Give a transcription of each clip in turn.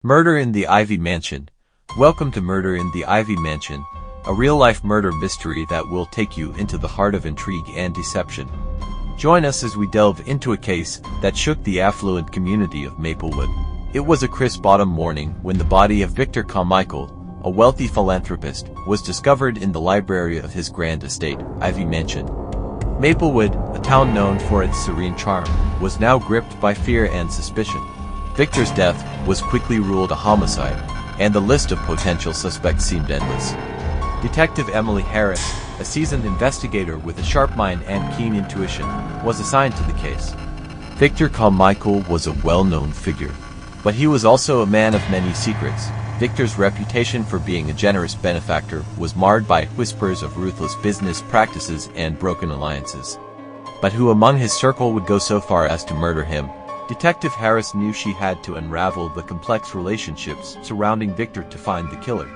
Murder in the Ivy Mansion. Welcome to Murder in the Ivy Mansion, a real-life murder mystery that will take you into the heart of intrigue and deception. Join us as we delve into a case that shook the affluent community of Maplewood. It was a crisp autumn morning when the body of Victor Carmichael, a wealthy philanthropist, was discovered in the library of his grand estate, Ivy Mansion. Maplewood, a town known for its serene charm, was now gripped by fear and suspicion. Victor's death was quickly ruled a homicide, and the list of potential suspects seemed endless. Detective Emily Harris, a seasoned investigator with a sharp mind and keen intuition, was assigned to the case. Victor Carmichael was a well-known figure, but he was also a man of many secrets. Victor's reputation for being a generous benefactor was marred by whispers of ruthless business practices and broken alliances. But who among his circle would go so far as to murder him? Detective Harris knew she had to unravel the complex relationships surrounding Victor to find the killer.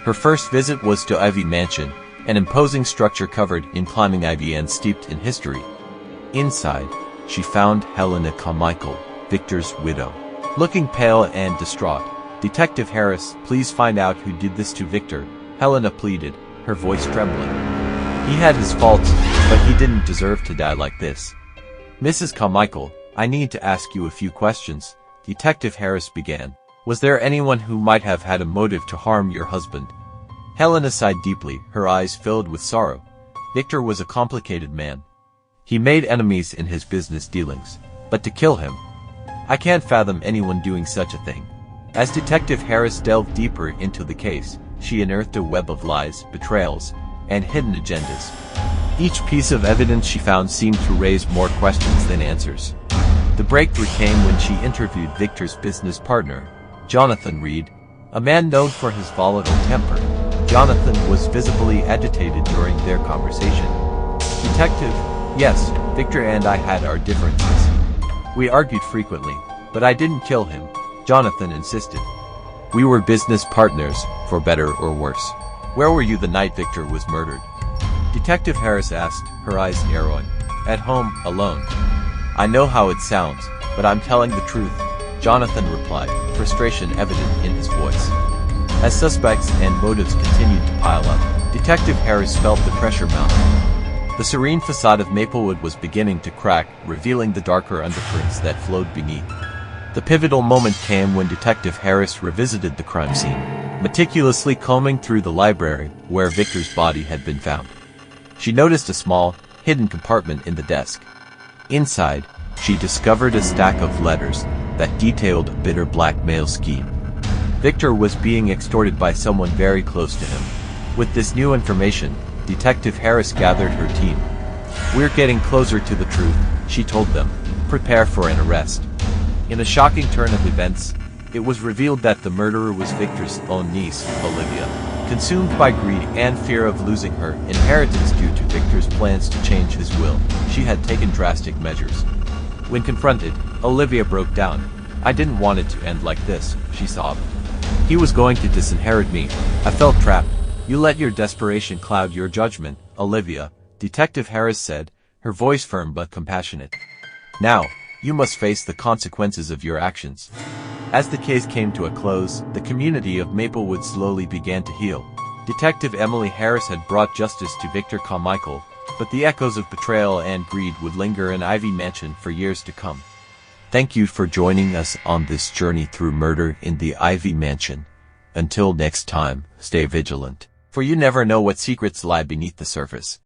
Her first visit was to Ivy Mansion, an imposing structure covered in climbing ivy and steeped in history. Inside, she found Helena Carmichael, Victor's widow. Looking pale and distraught, Detective Harris, "Please find out who did this to Victor," Helena pleaded, her voice trembling. "He had his faults, but he didn't deserve to die like this." "Mrs. Carmichael, I need to ask you a few questions," Detective Harris began. "Was there anyone who might have had a motive to harm your husband?" Helena sighed deeply, her eyes filled with sorrow. Victor was a complicated man. He made enemies in his business dealings, but to kill him? I can't fathom anyone doing such a thing. As Detective Harris delved deeper into the case, she unearthed a web of lies, betrayals, and hidden agendas. Each piece of evidence she found seemed to raise more questions than answers. The breakthrough came when she interviewed Victor's business partner, Jonathan Reed, a man known for his volatile temper. Jonathan was visibly agitated during their conversation. "Detective, yes, Victor and I had our differences. We argued frequently, but I didn't kill him," Jonathan insisted. "We were business partners, for better or worse." "Where were you the night Victor was murdered?" Detective Harris asked, her eyes narrowing. "At home, alone." "I know how it sounds, but I'm telling the truth," Jonathan replied, frustration evident in his voice. As suspects and motives continued to pile up, Detective Harris felt the pressure mounting. The serene facade of Maplewood was beginning to crack, revealing the darker undercurrents that flowed beneath. The pivotal moment came when Detective Harris revisited the crime scene, meticulously combing through the library where Victor's body had been found. She noticed a small, hidden compartment in the desk. Inside, she discovered a stack of letters that detailed a bitter blackmail scheme. Victor was being extorted by someone very close to him. With this new information, Detective Harris gathered her team. "We're getting closer to the truth," she told them. "Prepare for an arrest." In a shocking turn of events, it was revealed that the murderer was Victor's own niece, Olivia. Consumed by greed and fear of losing her inheritance due to Victor's plans to change his will, she had taken drastic measures. When confronted, Olivia broke down. "I didn't want it to end like this," she sobbed. "He was going to disinherit me. I felt trapped." "You let your desperation cloud your judgment, Olivia," Detective Harris said, her voice firm but compassionate. "Now, you must face the consequences of your actions." As the case came to a close, the community of Maplewood slowly began to heal. Detective Emily Harris had brought justice to Victor Carmichael, but the echoes of betrayal and greed would linger in Ivy Mansion for years to come. Thank you for joining us on this journey through Murder in the Ivy Mansion. Until next time, stay vigilant, for you never know what secrets lie beneath the surface.